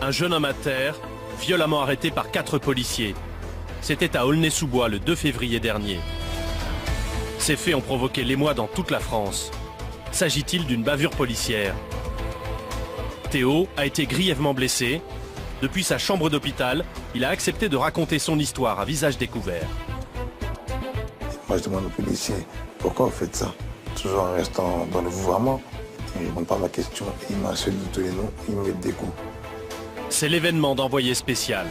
Un jeune homme à terre, violemment arrêté par 4 policiers. C'était à Aulnay-sous-Bois le 2 février dernier. Ces faits ont provoqué l'émoi dans toute la France. S'agit-il d'une bavure policière? Théo a été grièvement blessé. Depuis sa chambre d'hôpital, il a accepté de raconter son histoire à visage découvert. Moi je demande aux policiers, pourquoi vous faites ça? Toujours en restant dans le vouvoiement. Ils ne répondent pas à ma question, ils m'insultent de tous les noms, ils me mettent des coups. C'est l'événement d'Envoyé spécial.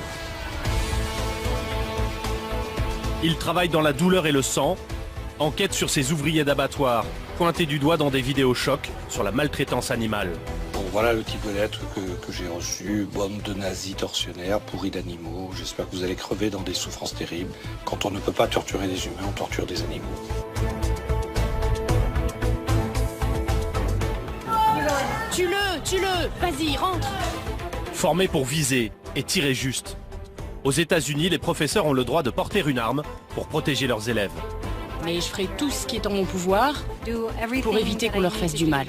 Il travaille dans la douleur et le sang, enquête sur ces ouvriers d'abattoir, pointés du doigt dans des vidéos chocs sur la maltraitance animale. Bon, voilà le type de lettre que j'ai reçu. Bande de nazis tortionnaires, pourris d'animaux. J'espère que vous allez crever dans des souffrances terribles. Quand on ne peut pas torturer des humains, on torture des animaux. Tue-le, vas-y, rentre. Formés pour viser et tirer juste. Aux États-Unis, les professeurs ont le droit de porter une arme pour protéger leurs élèves. Mais je ferai tout ce qui est en mon pouvoir pour éviter qu'on leur fasse du mal.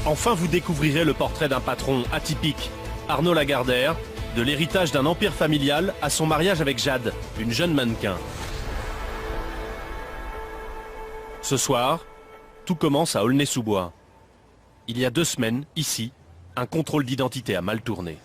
Enfin, vous découvrirez le portrait d'un patron atypique, Arnaud Lagardère, de l'héritage d'un empire familial à son mariage avec Jade, une jeune mannequin. Ce soir, tout commence à Aulnay-sous-Bois. Il y a 2 semaines, ici, un contrôle d'identité a mal tourné.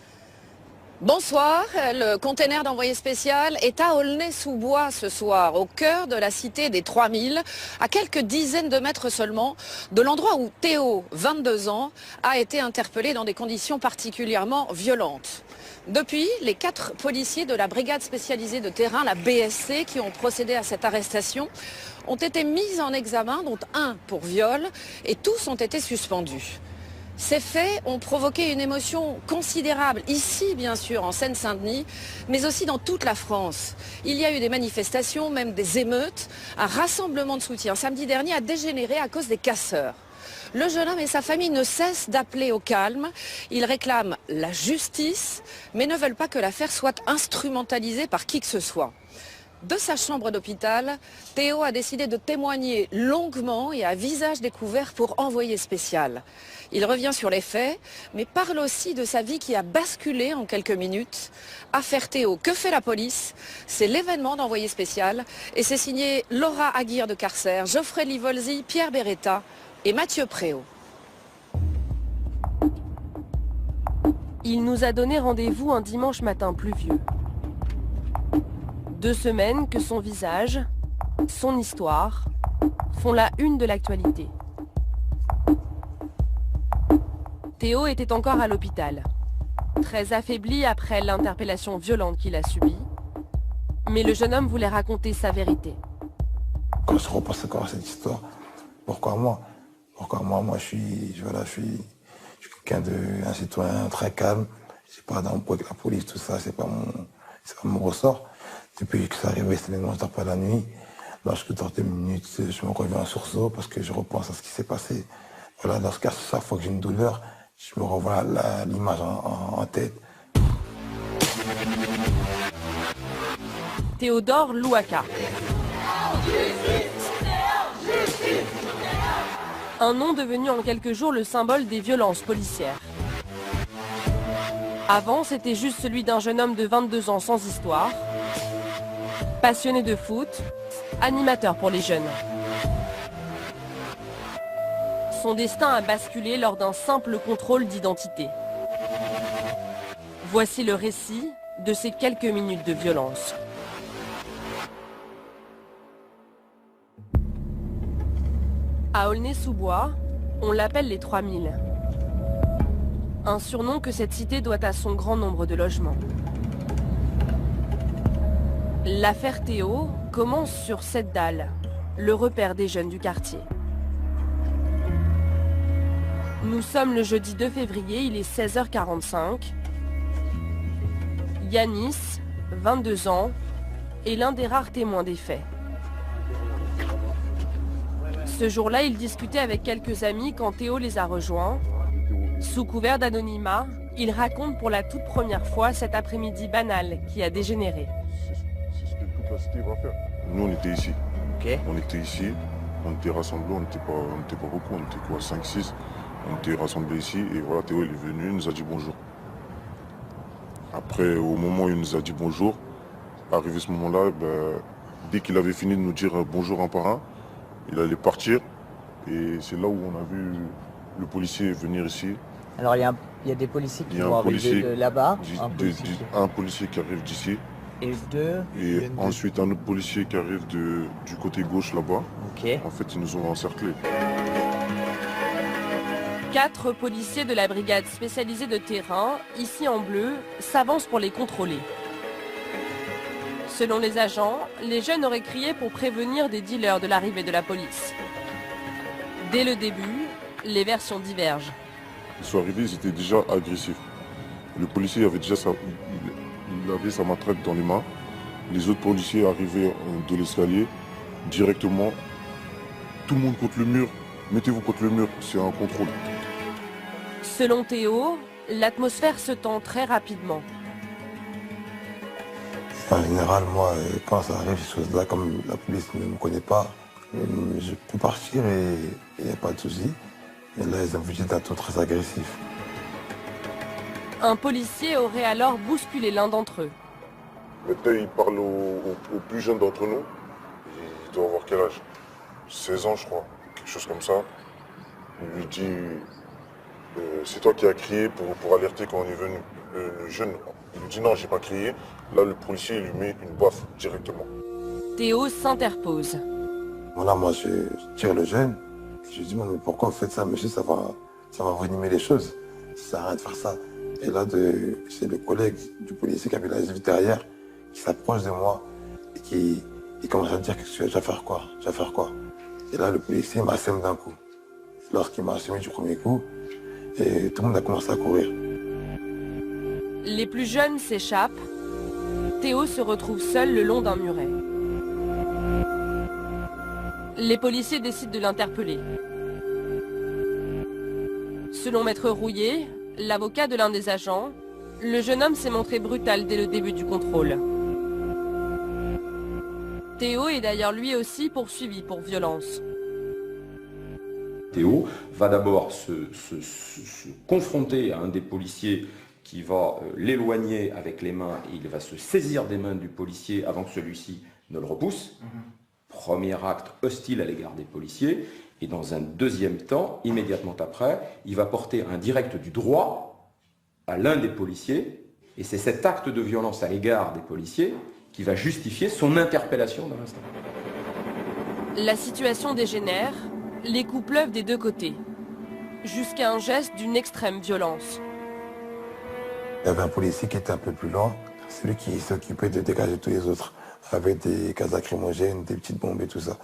Bonsoir, le container d'envoyé spécial est à Aulnay-sous-Bois ce soir, au cœur de la cité des 3000, à quelques dizaines de mètres seulement de l'endroit où Théo, 22 ans, a été interpellé dans des conditions particulièrement violentes. Depuis, les 4 policiers de la brigade spécialisée de terrain, la BSC, qui ont procédé à cette arrestation, ont été mis en examen, dont 1 pour viol, et tous ont été suspendus. Ces faits ont provoqué une émotion considérable, ici bien sûr, en Seine-Saint-Denis, mais aussi dans toute la France. Il y a eu des manifestations, même des émeutes. Un rassemblement de soutien samedi dernier a dégénéré à cause des casseurs. Le jeune homme et sa famille ne cessent d'appeler au calme. Ils réclament la justice, mais ne veulent pas que l'affaire soit instrumentalisée par qui que ce soit. De sa chambre d'hôpital, Théo a décidé de témoigner longuement et à visage découvert pour Envoyé spécial. Il revient sur les faits, mais parle aussi de sa vie qui a basculé en quelques minutes. Affaire Théo, que fait la police? C'est l'événement d'Envoyé spécial et c'est signé Laura Aguirre de Carcer, Geoffrey Livolzi, Pierre Beretta et Mathieu Préau. Il nous a donné rendez-vous un dimanche matin pluvieux. 2 semaines que son visage, son histoire, font la une de l'actualité. Théo était encore à l'hôpital, très affaibli après l'interpellation violente qu'il a subie, mais le jeune homme voulait raconter sa vérité. Quand je repense encore à cette histoire, pourquoi moi? Moi je suis quelqu'un un citoyen très calme, j'ai pas d'embrouille avec la police, tout ça, c'est pas mon ressort. Depuis que ça arrivait, c'était les je dors pas la nuit. Lorsque dans 2 minutes, je me reviens en sursaut parce que je repense à ce qui s'est passé. Voilà, dans ce cas, chaque fois que j'ai une douleur, je me revois l'image en tête. Théodore Louaka. Un nom devenu en quelques jours le symbole des violences policières. Avant, c'était juste celui d'un jeune homme de 22 ans sans histoire, passionné de foot, animateur pour les jeunes. Son destin a basculé lors d'un simple contrôle d'identité. Voici le récit de ces quelques minutes de violence. À Aulnay-sous-Bois, on l'appelle les 3000. Un surnom que cette cité doit à son grand nombre de logements. L'affaire Théo commence sur cette dalle, le repère des jeunes du quartier. Nous sommes le jeudi 2 février, il est 16h45. Yanis, 22 ans, est l'un des rares témoins des faits. Ce jour-là, il discutait avec quelques amis quand Théo les a rejoints. Sous couvert d'anonymat, il raconte pour la toute première fois cet après-midi banal qui a dégénéré. Nous, on était ici. Ok. On était ici, on était rassemblés, on n'était pas beaucoup, on était quoi, 5-6. On était rassemblés ici et voilà, Théo il est venu, il nous a dit bonjour. Après, au moment où il nous a dit bonjour, arrivé ce moment-là, dès qu'il avait fini de nous dire bonjour un par un, il allait partir. Et c'est là où on a vu le policier venir ici. Alors il y a des policiers qui vont arriver de là-bas. Un policier qui arrive d'ici. Et deux. Et ensuite un autre policier qui arrive du côté gauche là-bas. Ok. En fait, ils nous ont encerclés. 4 policiers de la brigade spécialisée de terrain, ici en bleu, s'avancent pour les contrôler. Selon les agents, les jeunes auraient crié pour prévenir des dealers de l'arrivée de la police. Dès le début, les versions divergent. Ils sont arrivés, ils étaient déjà agressifs. Le policier avait déjà il avait sa matraque dans les mains. Les autres policiers arrivaient de l'escalier directement. Tout le monde contre le mur. Mettez-vous contre le mur, c'est un contrôle. Selon Théo, l'atmosphère se tend très rapidement. En général, moi, quand ça arrive, ces choses-là, comme la police ne me connaît pas, je peux partir et il n'y a pas de souci. Et là, ils ont vu d'un ton très agressif. Un policier aurait alors bousculé l'un d'entre eux. Maintenant, il parle au plus jeune d'entre nous. Il doit avoir quel âge? 16 ans, je crois. Quelque chose comme ça. Il lui dit, c'est toi qui as crié pour alerter quand on est venu. Le jeune, il lui dit non, j'ai pas crié. Là, le policier, il lui met une baffe directement. Théo s'interpose. Voilà, moi, je tire le jeune. Je lui dis, mais pourquoi vous faites ça, monsieur? Ça va envenimer les choses. Ça sert à rien de faire ça. Et là, c'est le collègue du policier qui avait la vie derrière, qui s'approche de moi et qui commence à me dire que tu vas faire quoi? Tu vas faire quoi? Et là, le policier m'assène d'un coup. Lorsqu'il m'a assommé du premier coup, et tout le monde a commencé à courir. Les plus jeunes s'échappent. Théo se retrouve seul le long d'un muret. Les policiers décident de l'interpeller. Selon Maître Rouillet, l'avocat de l'un des agents, le jeune homme s'est montré brutal dès le début du contrôle. Théo est d'ailleurs lui aussi poursuivi pour violence. Théo va d'abord se confronter à un des policiers qui va l'éloigner avec les mains et il va se saisir des mains du policier avant que celui-ci ne le repousse. Premier acte hostile à l'égard des policiers. Et dans un deuxième temps, immédiatement après, il va porter un direct du droit à l'un des policiers. Et c'est cet acte de violence à l'égard des policiers qui va justifier son interpellation dans l'instant. La situation dégénère, les coups pleuvent des deux côtés, jusqu'à un geste d'une extrême violence. Il y avait un policier qui était un peu plus loin, celui qui s'occupait de dégager tous les autres, avec des gaz lacrymogènes, des petites bombes et tout ça.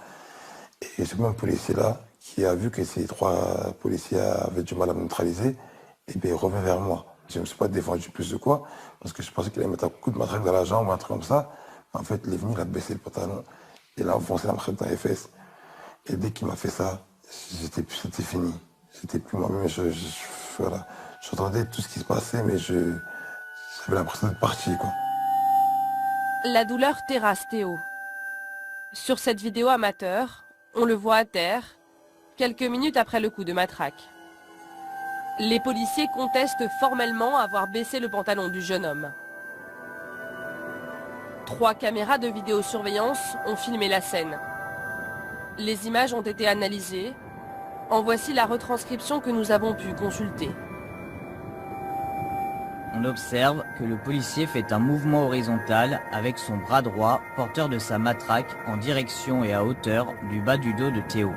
Et ce même policier-là, qui a vu que ces 3 policiers avaient du mal à me neutraliser, et bien il revient vers moi. Je ne me suis pas défendu plus de quoi, parce que je pensais qu'il allait mettre un coup de matraque dans la jambe ou un truc comme ça. En fait, il est venu, il a baissé le pantalon, il a enfoncé la matraque dans les fesses. Et dès qu'il m'a fait ça, c'était fini. C'était plus moi-même. Voilà. J'entendais tout ce qui se passait, mais j'avais l'impression d'être parti, quoi. La douleur terrasse Théo. Sur cette vidéo amateur, on le voit à terre, quelques minutes après le coup de matraque. Les policiers contestent formellement avoir baissé le pantalon du jeune homme. 3 caméras de vidéosurveillance ont filmé la scène. Les images ont été analysées. En voici la retranscription que nous avons pu consulter. On observe que le policier fait un mouvement horizontal avec son bras droit porteur de sa matraque en direction et à hauteur du bas du dos de Théo.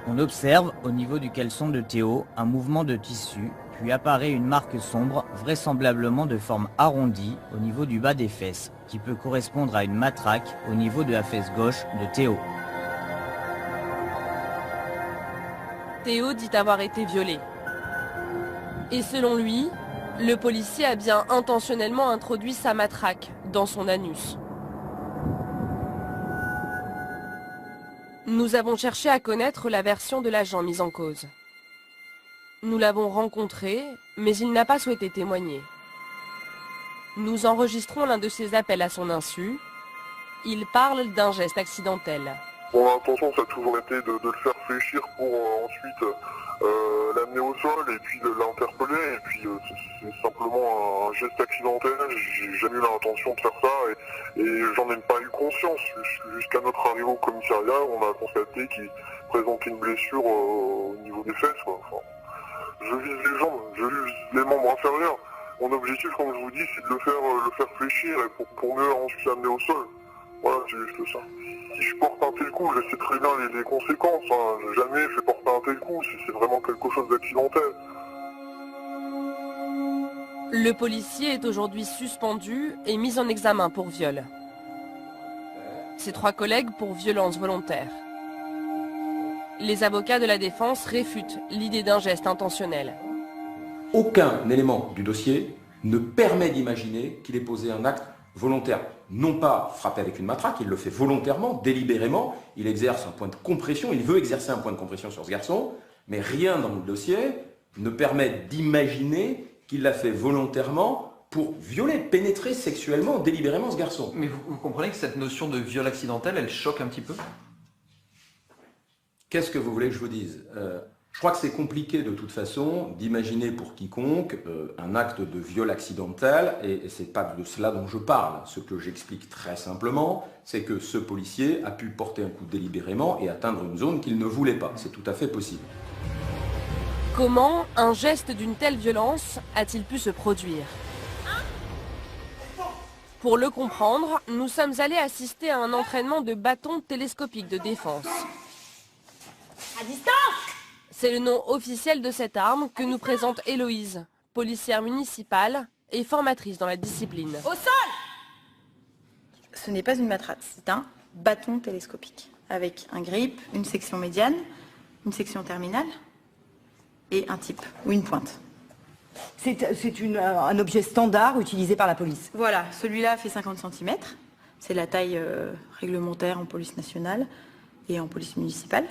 On observe au niveau du caleçon de Théo un mouvement de tissu, puis apparaît une marque sombre vraisemblablement de forme arrondie au niveau du bas des fesses, qui peut correspondre à une matraque au niveau de la fesse gauche de Théo. Théo dit avoir été violé. Et selon lui, le policier a bien intentionnellement introduit sa matraque dans son anus. Nous avons cherché à connaître la version de l'agent mis en cause. Nous l'avons rencontré, mais il n'a pas souhaité témoigner. Nous enregistrons l'un de ses appels à son insu. Il parle d'un geste accidentel. Mon intention, ça a toujours été de le faire fléchir pour ensuite l'amener au sol et puis l'interpeller. Et puis c'est simplement un geste accidentel. J'ai jamais eu l'intention de faire ça et j'en ai pas eu conscience. Jusqu'à notre arrivée au commissariat, on a constaté qu'il présentait une blessure au niveau des fesses. Enfin, je vise les jambes, je vise les membres inférieurs. Mon objectif, comme je vous dis, c'est de le faire fléchir et pour mieux ensuite l'amener au sol. Voilà, c'est juste ça. Si je porte un tel coup, je sais très bien les conséquences. Hein. Jamais je vais porter un tel coup, c'est vraiment quelque chose d'accidentel. Le policier est aujourd'hui suspendu et mis en examen pour viol. Ses 3 collègues pour violence volontaire. Les avocats de la défense réfutent l'idée d'un geste intentionnel. Aucun élément du dossier ne permet d'imaginer qu'il ait posé un acte volontaire. Non pas frappé avec une matraque, il le fait volontairement, délibérément, il exerce un point de compression, il veut exercer un point de compression sur ce garçon, mais rien dans le dossier ne permet d'imaginer qu'il l'a fait volontairement pour violer, pénétrer sexuellement, délibérément ce garçon. Mais vous comprenez que cette notion de viol accidentel, elle choque un petit peu? Qu'est-ce que vous voulez que je vous dise? Je crois que c'est compliqué de toute façon d'imaginer pour quiconque un acte de viol accidentel, et c'est pas de cela dont je parle. Ce que j'explique très simplement, c'est que ce policier a pu porter un coup délibérément et atteindre une zone qu'il ne voulait pas. C'est tout à fait possible. Comment un geste d'une telle violence a-t-il pu se produire? Pour le comprendre, nous sommes allés assister à un entraînement de bâton télescopique de défense. À distance! C'est le nom officiel de cette arme que nous présente Héloïse, policière municipale et formatrice dans la discipline. Au sol! Ce n'est pas une matraque, c'est un bâton télescopique avec un grip, une section médiane, une section terminale et un type ou une pointe. C'est un objet standard utilisé par la police. Voilà, celui-là fait 50 cm. C'est la taille réglementaire en police nationale et en police municipale.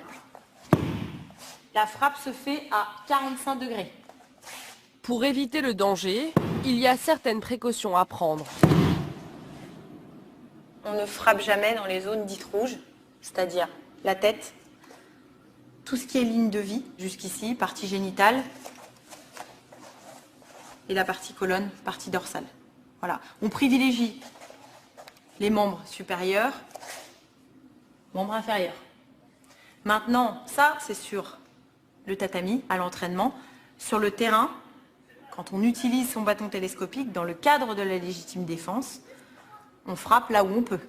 La frappe se fait à 45 degrés. Pour éviter le danger, il y a certaines précautions à prendre. On ne frappe jamais dans les zones dites rouges, c'est-à-dire la tête, tout ce qui est ligne de vie, jusqu'ici, partie génitale, et la partie colonne, partie dorsale. Voilà. On privilégie les membres supérieurs, membres inférieurs. Maintenant, ça, c'est sur le tatami, à l'entraînement. Sur le terrain, quand on utilise son bâton télescopique, dans le cadre de la légitime défense, on frappe là où on peut.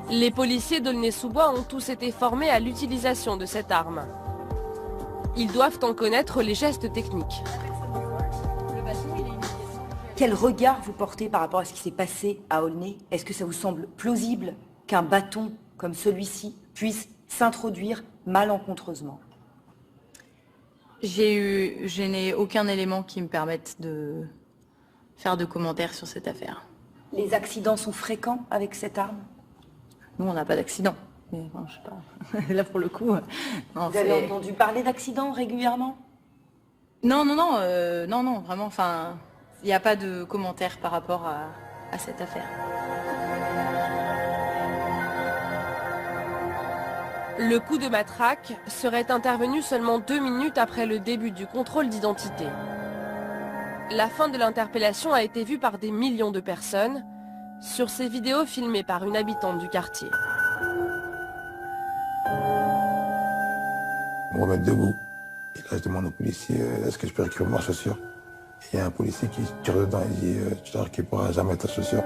Les policiers d'Aulnay-sous-Bois ont tous été formés à l'utilisation de cette arme. Ils doivent en connaître les gestes techniques. Quel regard vous portez par rapport à ce qui s'est passé à Aulnay? Est-ce que ça vous semble plausible qu'un bâton comme celui-ci puisse s'introduire malencontreusement? Je n'ai aucun élément qui me permette de faire de commentaires sur cette affaire. Les accidents sont fréquents avec cette arme? Nous, on n'a pas d'accident. Mais bon, je sais pas. Là, pour le coup... non, vous avez entendu parler d'accidents régulièrement? Non, vraiment, enfin... Il n'y a pas de commentaire par rapport à cette affaire. Le coup de matraque serait intervenu seulement 2 minutes après le début du contrôle d'identité. La fin de l'interpellation a été vue par des millions de personnes sur ces vidéos filmées par une habitante du quartier. Je me remets debout. Et là, je demande au policier, est-ce que je peux récupérer ma chaussure? Il y a un policier qui tire dedans et dit, tu ne récupéreras jamais ta chaussure.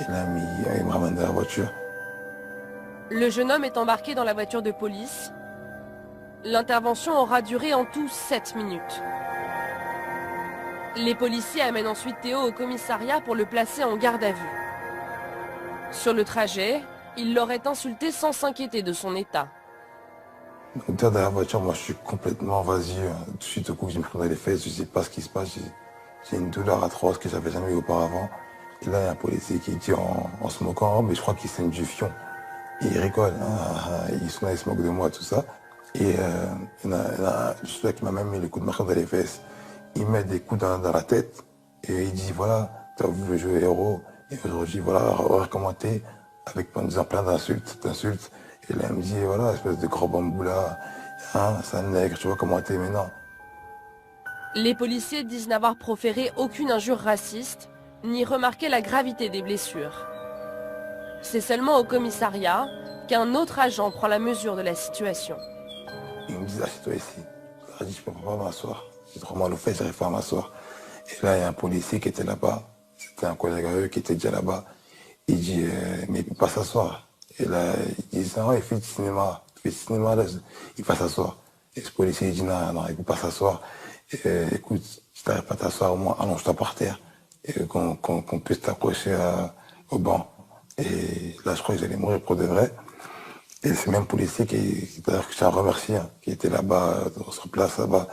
Et là, il me ramène dans la voiture. Le jeune homme est embarqué dans la voiture de police. L'intervention aura duré en tout 7 minutes. Les policiers amènent ensuite Théo au commissariat pour le placer en garde à vue. Sur le trajet, il l'aurait insulté sans s'inquiéter de son état. Donc, dans la voiture, moi je suis complètement vasieux. Tout de suite au coup, je me prends dans les fesses, je ne sais pas ce qui se passe. J'ai une douleur atroce que j'avais jamais eu auparavant. Et là, il y a un policier qui dit en se moquant, mais je crois qu'il saigne du fion. Et il rigole, hein, il se moque de moi, tout ça. Et il y en a celui qui m'a même mis les coups de marteau dans les fesses. Il met des coups dans la tête et il dit voilà, tu as vu le jeu héros. Et aujourd'hui, voilà, recommenté avec en disant plein d'insultes. Et là, il me dit voilà, espèce de gros bambou là, hein, c'est un nègre, tu vois comment t'es, mais non. Les policiers disent n'avoir proféré aucune injure raciste, ni remarqué la gravité des blessures. C'est seulement au commissariat qu'un autre agent prend la mesure de la situation. Il me dit assieds-toi ici. Il a dit je peux pas m'asseoir. J'ai trop mal au fait, j'arrive pas à m'asseoir. Et là, il y a un policier qui était là-bas. C'était un collègue à eux qui était déjà là-bas. Il dit mais il peut pas s'asseoir. Et là, il dit non, il fait du cinéma. Là, il va s'asseoir. Et ce policier il dit non, il peut pas s'asseoir. Écoute, si t'arrives pas à t'asseoir, au moins allonge-toi par terre. Et qu'on puisse t'accrocher au banc. Et là, je crois que j'allais mourir pour de vrai. Et c'est même policier d'ailleurs que je tiens à remercier, qui était là-bas, sur place là-bas.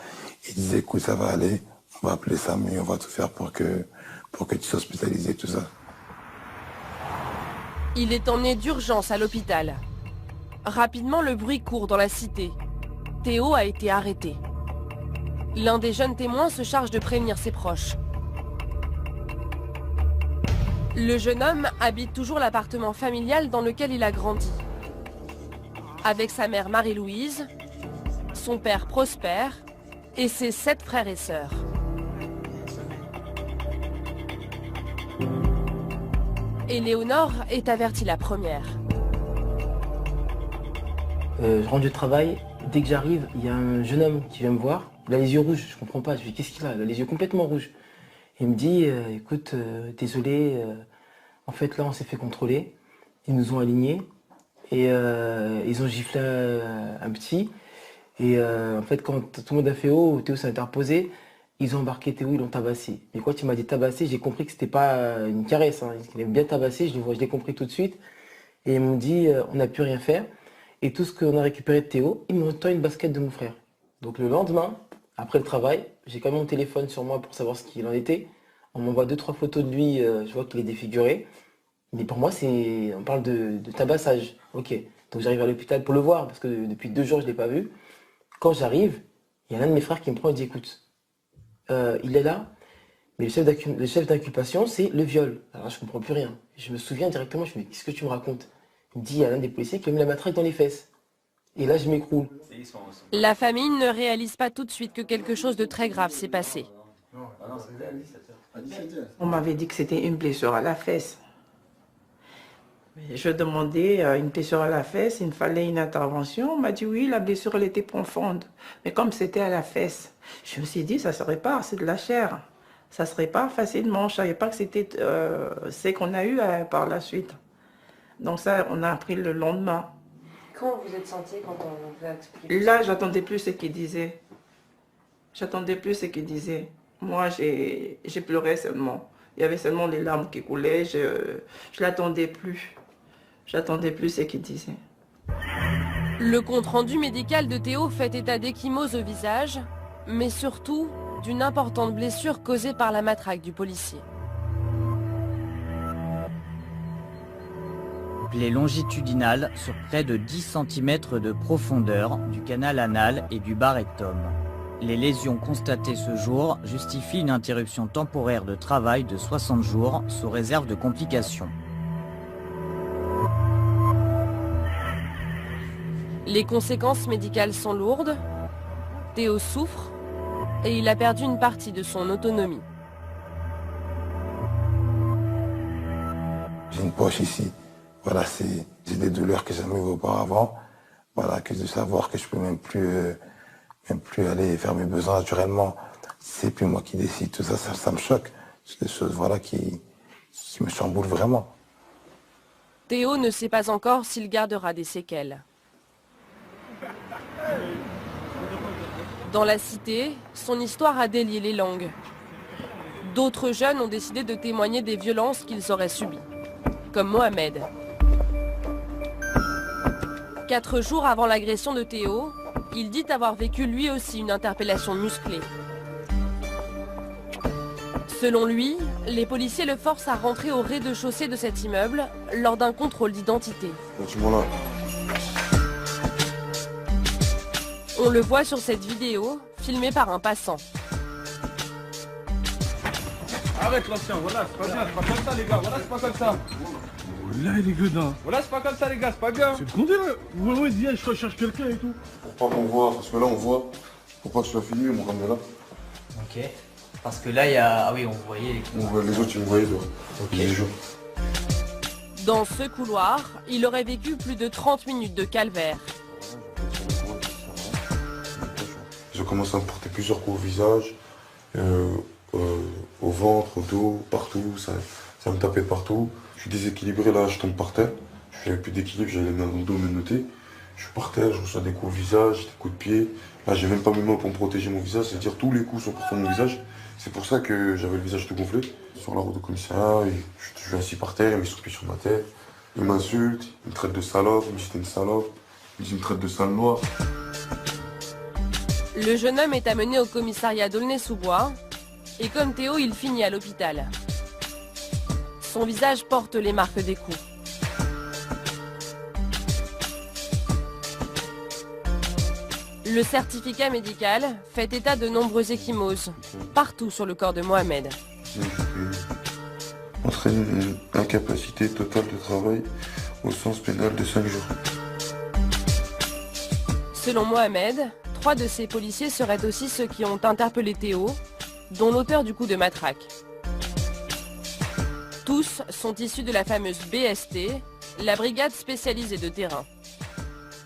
Il disait écoute, ça va aller, on va appeler SAMU, on va tout faire pour que tu sois hospitalisé, tout ça. Il est emmené d'urgence à l'hôpital. Rapidement, le bruit court dans la cité. Théo a été arrêté. L'un des jeunes témoins se charge de prévenir ses proches. Le jeune homme habite toujours l'appartement familial dans lequel il a grandi. Avec sa mère Marie-Louise, son père Prosper et ses 7 frères et sœurs. Éléonore est avertie la première. Je rentre du travail, dès que j'arrive, il y a un jeune homme qui vient me voir. Il a les yeux rouges, je comprends pas. Je lui dis qu'est-ce qu'il a? Il a les yeux complètement rouges. Il me dit écoute, désolé, en fait là on s'est fait contrôler. Ils nous ont alignés et ils ont giflé un petit. Et en fait quand tout le monde a fait oh, Théo s'est interposé, ils ont embarqué Théo, ils l'ont tabassé. Mais quand il m'a dit tabasser, j'ai compris que c'était pas une caresse. Hein. Il aime bien tabasser, je l'ai compris tout de suite. Et ils m'ont dit on n'a pu rien faire. Et tout ce qu'on a récupéré de Théo, ils m'ont donné une basket de mon frère. Donc le lendemain, après le travail, j'ai quand même mon téléphone sur moi pour savoir ce qu'il en était. On m'envoie 2-3 photos de lui, je vois qu'il est défiguré. Mais pour moi, on parle de tabassage. Ok. Donc j'arrive à l'hôpital pour le voir, parce que depuis 2 jours, je ne l'ai pas vu. Quand j'arrive, il y a l'un de mes frères qui me prend et dit écoute, il est là, mais le chef d'inculpation, c'est le viol. Alors je ne comprends plus rien. Je me souviens directement, je me dis qu'est-ce que tu me racontes? Il me dit il y a l'un des policiers qui a mis la matraque dans les fesses. Et là, je m'écroule. La famille ne réalise pas tout de suite que quelque chose de très grave s'est passé. On m'avait dit que c'était une blessure à la fesse. Je demandais une blessure à la fesse, il me fallait une intervention. On m'a dit oui, la blessure elle était profonde. Mais comme c'était à la fesse, je me suis dit ça serait pas, c'est de la chair. Ça serait pas facilement. Je savais pas que c'était ce qu'on a eu par la suite. Donc ça, on a appris le lendemain. Comment vous êtes senti quand on vous a expliqué? Là, j'attendais plus ce qu'il disait. J'attendais plus ce qu'il disait. Moi, j'ai pleuré seulement. Il y avait seulement les larmes qui coulaient. Je l'attendais plus. J'attendais plus ce qu'il disait. Le compte-rendu médical de Théo fait état d'ecchymose au visage, mais surtout d'une importante blessure causée par la matraque du policier. Plaie longitudinale sur près de 10 cm de profondeur du canal anal et du bas rectum. Les lésions constatées ce jour justifient une interruption temporaire de travail de 60 jours sous réserve de complications. Les conséquences médicales sont lourdes. Théo souffre et il a perdu une partie de son autonomie. J'ai une poche ici. Voilà, c'est des douleurs que j'ai jamais eues auparavant. Voilà, que de savoir que je peux même plus aller faire mes besoins naturellement. C'est plus moi qui décide. Tout ça, ça me choque. C'est des choses, voilà, qui me chamboulent vraiment. Théo ne sait pas encore s'il gardera des séquelles. Dans la cité, son histoire a délié les langues. D'autres jeunes ont décidé de témoigner des violences qu'ils auraient subies, comme Mohamed. 4 jours avant l'agression de Théo, il dit avoir vécu lui aussi une interpellation musclée. Selon lui, les policiers le forcent à rentrer au rez-de-chaussée de cet immeuble lors d'un contrôle d'identité. On le voit sur cette vidéo, filmée par un passant. Arrête l'ancien, voilà, c'est pas bien, c'est pas comme ça les gars, voilà, c'est pas comme ça. Là, il est dedans. Voilà, c'est pas comme ça les gars, c'est pas bien. C'est le condé là. Ouais, viens, je recherche quelqu'un et tout. Pour pas qu'on voit, parce que là on voit. Faut pas que je sois filmé, mon caméra. Ok. Parce que là, il y a... Ah oui, on voyait les... On voit les autres, ils me voyaient dehors. Ok. Dans ce couloir, il aurait vécu plus de 30 minutes de calvaire. J'ai commencé à me porter plusieurs coups au visage, au ventre, au dos, partout. Ça me tapait partout. Je suis déséquilibré, là, je tombe par terre. Je n'avais plus d'équilibre, j'avais les mains dans le dos, me noter. Je suis par terre, je reçois des coups au visage, des coups de pied. Là, j'ai même pas mes mains pour me protéger mon visage, c'est-à-dire tous les coups sont portés sur mon visage. C'est pour ça que j'avais le visage tout gonflé. Sur la route de commissariat, je suis assis par terre, il met son pied sur ma tête. Il m'insulte, il me traite de salope, il me dit que t'es une salope, il me traite de sale noir. Le jeune homme est amené au commissariat d'Aulnay-sous-Bois et comme Théo, il finit à l'hôpital. Son visage porte les marques des coups. Le certificat médical fait état de nombreuses ecchymoses, partout sur le corps de Mohamed. Entraîne une incapacité totale de travail au sens pénal de 5 jours. Selon Mohamed, 3 de ces policiers seraient aussi ceux qui ont interpellé Théo, dont l'auteur du coup de matraque. Tous sont issus de la fameuse BST, la brigade spécialisée de terrain.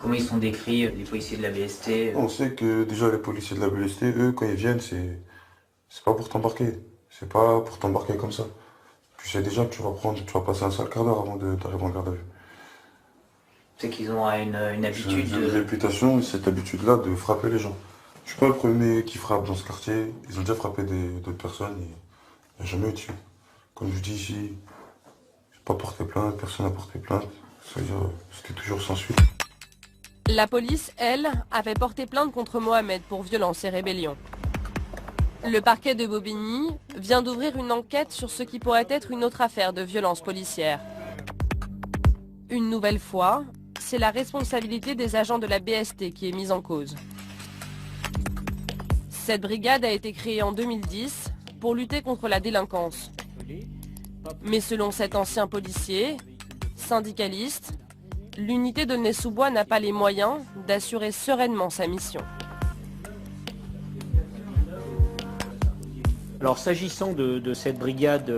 Comment ils sont décrits, les policiers de la BST? On sait que déjà les policiers de la BST, eux, quand ils viennent, c'est pas pour t'embarquer. C'est pas pour t'embarquer comme ça. Tu sais déjà que tu vas passer un sale quart d'heure avant d'arriver en garde à vue. C'est qu'ils ont une habitude... J'ai une réputation, cette habitude-là de frapper les gens. Je suis pas le premier qui frappe dans ce quartier. Ils ont déjà frappé d'autres personnes et il n'y a jamais eu de suite. Comme je dis ici, j'ai pas porté plainte, personne n'a porté plainte. C'est-à-dire, c'était toujours sans suite. La police, elle, avait porté plainte contre Mohamed pour violence et rébellion. Le parquet de Bobigny vient d'ouvrir une enquête sur ce qui pourrait être une autre affaire de violence policière. Une nouvelle fois, c'est la responsabilité des agents de la BST qui est mise en cause. Cette brigade a été créée en 2010 pour lutter contre la délinquance. Mais selon cet ancien policier, syndicaliste, l'unité d'Aulnay-sous-Bois n'a pas les moyens d'assurer sereinement sa mission. Alors s'agissant de cette brigade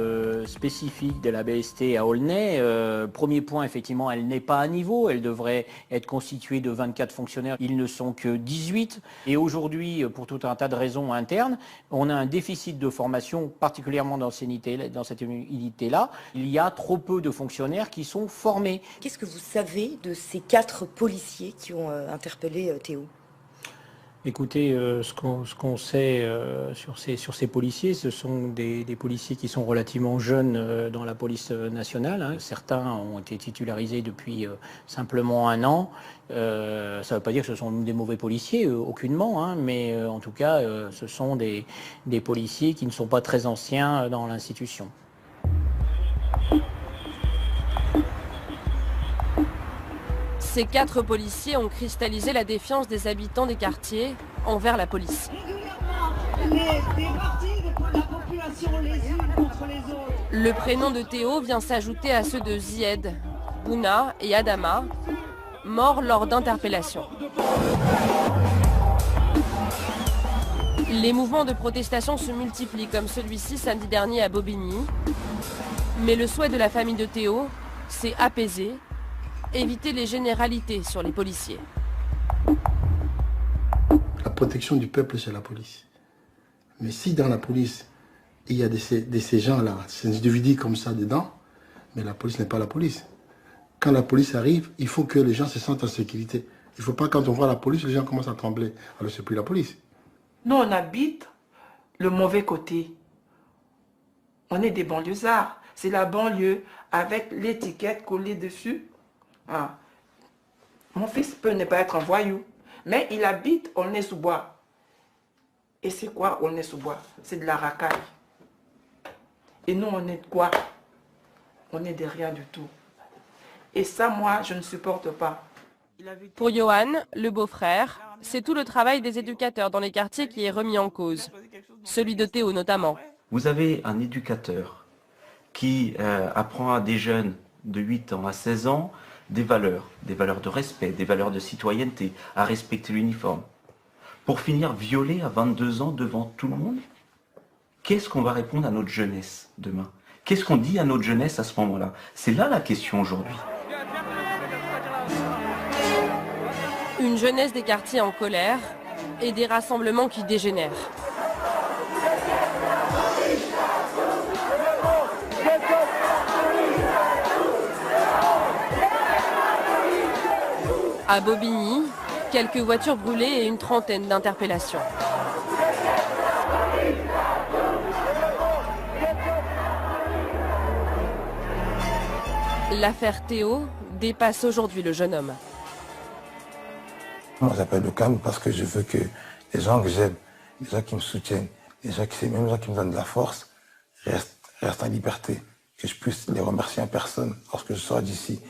spécifique de la BST à Aulnay, premier point, effectivement, elle n'est pas à niveau, elle devrait être constituée de 24 fonctionnaires, ils ne sont que 18. Et aujourd'hui, pour tout un tas de raisons internes, on a un déficit de formation, particulièrement dans cette unité-là. Il y a trop peu de fonctionnaires qui sont formés. Qu'est-ce que vous savez de ces 4 policiers qui ont interpellé Théo ? Écoutez, ce qu'on sait sur ces policiers, ce sont des policiers qui sont relativement jeunes dans la police nationale. Hein. Certains ont été titularisés depuis simplement 1 an. Ça ne veut pas dire que ce sont des mauvais policiers, aucunement, hein, mais en tout cas, ce sont des policiers qui ne sont pas très anciens dans l'institution. Ces 4 policiers ont cristallisé la défiance des habitants des quartiers envers la police. Le prénom de Théo vient s'ajouter à ceux de Zied, Bouna et Adama, morts lors d'interpellations. Les mouvements de protestation se multiplient comme celui-ci samedi dernier à Bobigny. Mais le souhait de la famille de Théo, c'est apaiser, éviter les généralités sur les policiers. La protection du peuple, c'est la police. Mais si dans la police, il y a ces gens-là, ces individus comme ça dedans, mais la police n'est pas la police. Quand la police arrive, il faut que les gens se sentent en sécurité. Il ne faut pas, quand on voit la police, les gens commencent à trembler. Alors c'est plus la police. Nous, on habite le mauvais côté. On est des banlieusards. C'est la banlieue avec l'étiquette collée dessus. Ah. Mon fils peut ne pas être un voyou, mais il habite Aulnay-sous-Bois. Et c'est quoi Aulnay-sous-Bois? C'est de la racaille. Et nous, on est de quoi? On est de rien du tout. Et ça, moi, je ne supporte pas. Pour Johan, le beau-frère, C'est tout le travail des éducateurs dans les quartiers qui est remis en cause. Celui de Théo notamment. Vous avez un éducateur qui apprend à des jeunes de 8 ans à 16 ans des valeurs de respect, des valeurs de citoyenneté, à respecter l'uniforme. Pour finir violé à 22 ans devant tout le monde, qu'est-ce qu'on va répondre à notre jeunesse demain? Qu'est-ce qu'on dit à notre jeunesse à ce moment-là? C'est là la question aujourd'hui. Une jeunesse des quartiers en colère et des rassemblements qui dégénèrent. À Bobigny, quelques voitures brûlées et une trentaine d'interpellations. L'affaire Théo dépasse aujourd'hui le jeune homme. Moi, j'appelle le calme parce que je veux que les gens que j'aime, les gens qui me soutiennent, les gens qui me donnent de la force, restent en liberté. Que je puisse les remercier en personne lorsque je sors d'ici.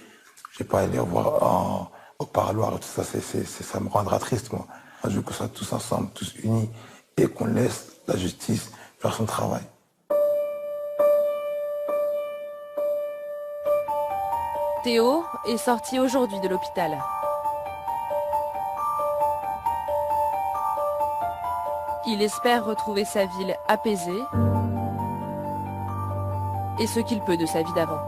Je ne vais pas aller les revoir au parloir et tout ça, ça me rendra triste, moi. Je veux qu'on soit tous ensemble, tous unis, et qu'on laisse la justice faire son travail. Théo est sorti aujourd'hui de l'hôpital. Il espère retrouver sa ville apaisée et ce qu'il peut de sa vie d'avant.